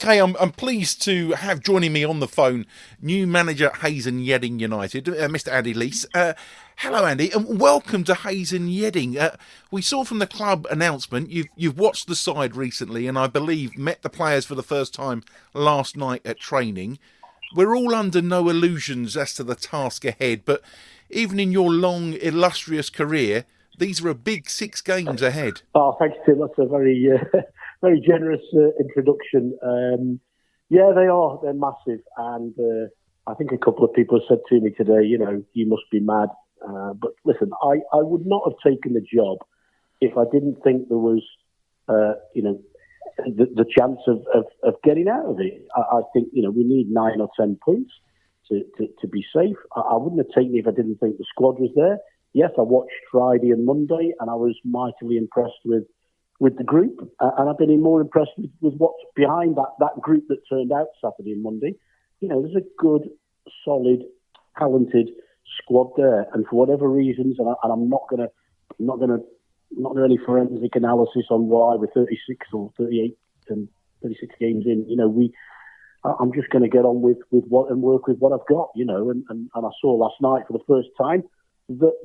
Okay, I'm pleased to have joining me on the phone new manager at Hayes and Yeading United, Mr. Andy Leese. Hello, Andy, and welcome to Hayes and Yeading. We saw from the club announcement you've watched the side recently, and I believe met the players for the first time last night at training. We're all under no illusions as to the task ahead, but even in your long, illustrious career, these are a big 6 games ahead. Oh, thanks, Tim. That's a very, very generous introduction. Yeah, they are. They're massive. And I think a couple of people have said to me today, you must be mad. But listen, I would not have taken the job if I didn't think there was, the chance of getting out of it. I think, we need 9 or 10 points to be safe. I wouldn't have taken it if I didn't think the squad was there. Yes, I watched Friday and Monday, and I was mightily impressed with the group. And I've been more impressed with what's behind that group that turned out Saturday and Monday. There's a good, solid, talented squad there. And for whatever reasons, and I'm not going to any forensic analysis on why we're 36 or 38 and 36 games in. I'm just going to get on with what and work with what I've got. And I saw last night for the first time that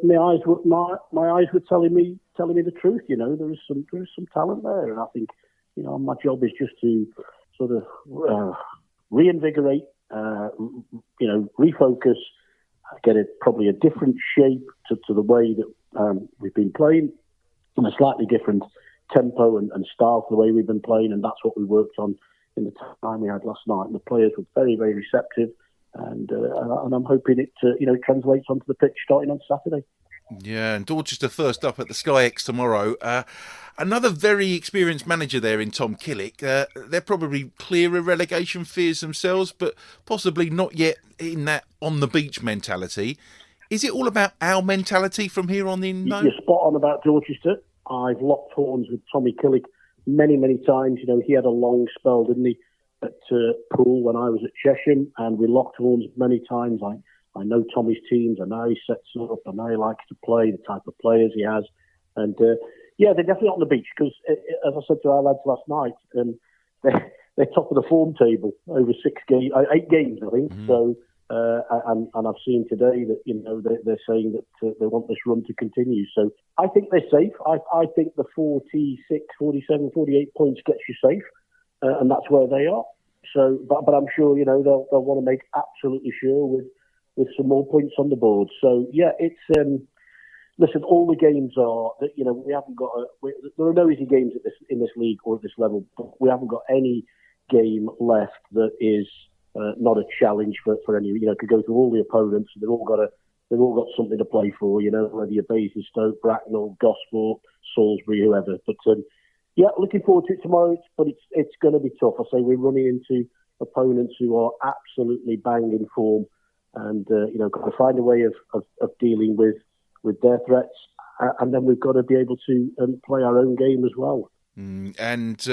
my eyes were telling me the truth. There is some talent there, and I think my job is just to sort of reinvigorate, refocus, get it probably a different shape to the way that we've been playing, in a slightly different tempo and style to the way we've been playing, and that's what we worked on in the time we had last night. And the players were very, very receptive. And I'm hoping it translates onto the pitch starting on Saturday. Yeah, and Dorchester first up at the Sky X tomorrow. Another very experienced manager there in Tom Killick. They're probably clear of relegation fears themselves, but possibly not yet in that on-the-beach mentality. Is it all about our mentality from here on in? You're spot on about Dorchester. I've locked horns with Tommy Killick many, many times. He had a long spell, didn't he, at Poole when I was at Chesham, and we locked horns many times. I know Tommy's teams, I know he sets up, I know he likes to play, the type of players he has. And they're definitely on the beach because, as I said to our lads last night, they're top of the form table over 8 games, I think. Mm-hmm. So, and I've seen today that, they're saying that they want this run to continue. So I think they're safe. I think the 46, 47, 48 points gets you safe. And that's where they are. So, but I'm sure they'll want to make absolutely sure with some more points on the board. So yeah, it's listen. All the games are that we haven't got. There are no easy games in this league or at this level. But we haven't got any game left that is not a challenge for any. Could go through all the opponents. They've all got something to play for. Whether you're Basingstoke, Bracknell, Gosport, Salisbury, whoever. But yeah, looking forward to it tomorrow, but it's going to be tough. I say we're running into opponents who are absolutely banging form, and got to find a way of dealing with their threats, and then we've got to be able to play our own game as well. And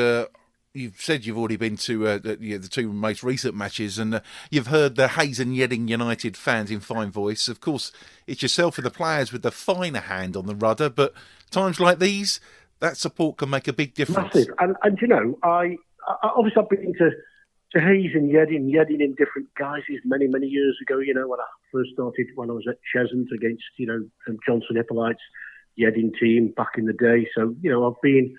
you've said you've already been to the 2 most recent matches, and you've heard the Hayes and Yeading United fans in fine voice. Of course, it's yourself and the players with the finer hand on the rudder, but times like these, that support can make a big difference. Massive. And I obviously I've been to Hayes and Yeading in different guises many, many years ago, when I first started, when I was at Cheshunt against, Johnson Hippolyte's Yeading team back in the day. So, I've been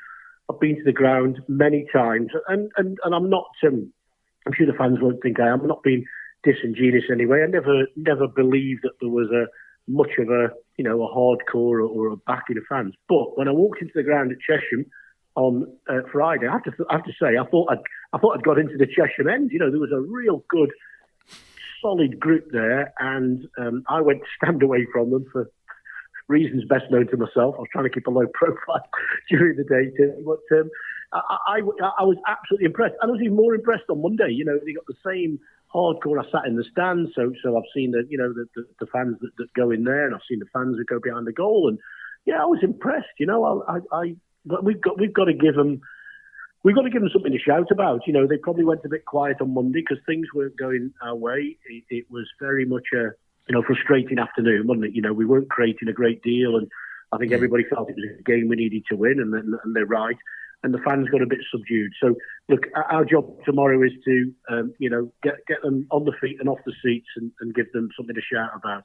to the ground many times, and I'm not, I'm sure the fans won't think I'm not being disingenuous anyway. I never believed that there was much of a hardcore or a backing of fans. But when I walked into the ground at Chesham on Friday, I have to say I thought I'd got into the Chesham end. There was a real good, solid group there, and I went to stand away from them for reasons best known to myself. I was trying to keep a low profile during the day too, but I was absolutely impressed, and I was even more impressed on Monday. They got the same hardcore. I sat in the stands, so I've seen the fans that go in there, and I've seen the fans that go behind the goal, and yeah, I was impressed. But we've got to give them something to shout about. They probably went a bit quiet on Monday because things weren't going our way. It was very much a frustrating afternoon, wasn't it? We weren't creating a great deal, and I think everybody felt it was a game we needed to win, and they're right. and the fans got a bit subdued. So, look, our job tomorrow is to, get them on the feet and off the seats and give them something to shout about.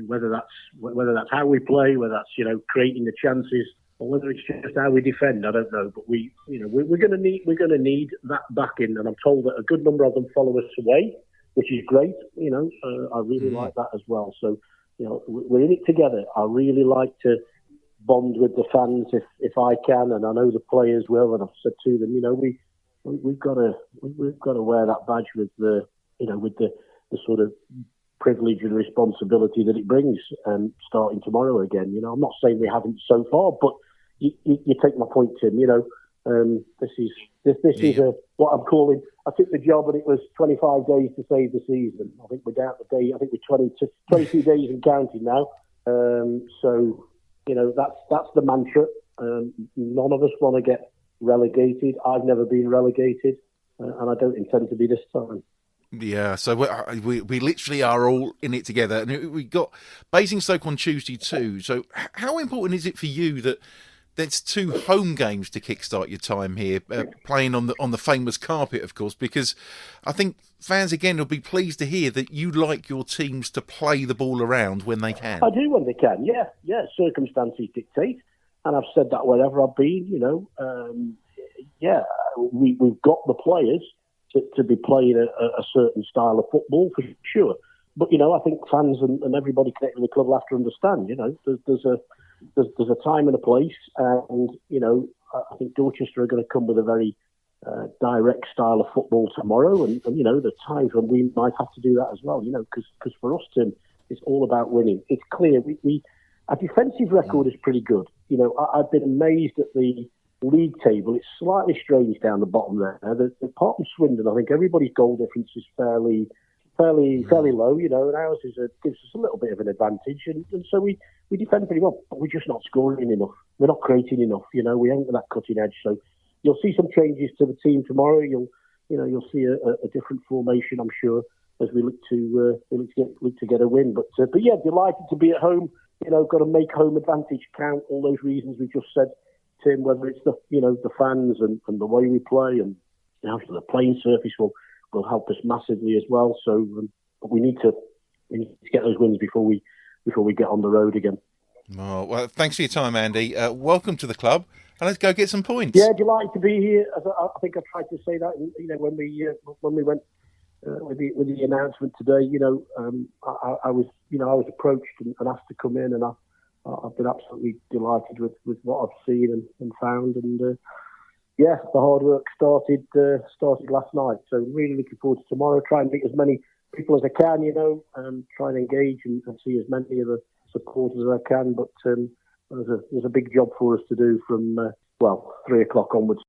Whether that's how we play, whether that's creating the chances, or whether it's just how we defend, I don't know. But we're going to need that backing, and I'm told that a good number of them follow us away, which is great. I really like that as well. So, we're in it together. I really like to bond with the fans if I can, and I know the players will. And I've said to them, we've got to wear that badge with the sort of privilege and responsibility that it brings, starting tomorrow again. I'm not saying we haven't so far, but you take my point, Tim. This is what I'm calling. I took the job and it was 25 days to save the season. I think we're down to day. I think we're 22 days and counting now. So that's the mantra. None of us want to get relegated. I've never been relegated, and I don't intend to be this time. Yeah, so we literally are all in it together, and we got Basingstoke on Tuesday too. So how important is it for you that there's 2 home games to kickstart your time here, playing on the famous carpet, of course? Because I think fans again will be pleased to hear that you like your teams to play the ball around when they can. I do when they can. Yeah. Circumstances dictate, and I've said that wherever I've been. We've got the players to be playing a certain style of football for sure. But I think fans and everybody connected with the club will have to understand. There's a time and a place, and I think Dorchester are going to come with a very direct style of football tomorrow, and the times when we might have to do that as well. Because for us, Tim, it's all about winning. It's clear our defensive record is pretty good. I've been amazed at the league table. It's slightly strange down the bottom there. Apart from Swindon, I think everybody's goal difference is fairly low, and ours gives us a little bit of an advantage, and so we defend pretty well, but we're just not scoring enough. We're not creating enough, we ain't got that cutting edge. So you'll see some changes to the team tomorrow. You'll see a different formation, I'm sure, as we look to get a win. But yeah, delighted to be at home. Got to make home advantage count. All those reasons we just said, Tim, whether it's the fans and the way we play, and the playing surface will help us massively as well. So we need to get those wins before we get on the road again. Oh, well, thanks for your time, Andy. Welcome to the club, and let's go get some points. Yeah, delighted to be here. As I think I tried to say that, when we went with the announcement today. I was approached and asked to come in, and I've been absolutely delighted with what I've seen and found, and the hard work started last night. So really looking forward to tomorrow. Try and meet as many people as I can, try and engage and see as many of the supporters as I can. But there's a big job for us to do from 3 o'clock onwards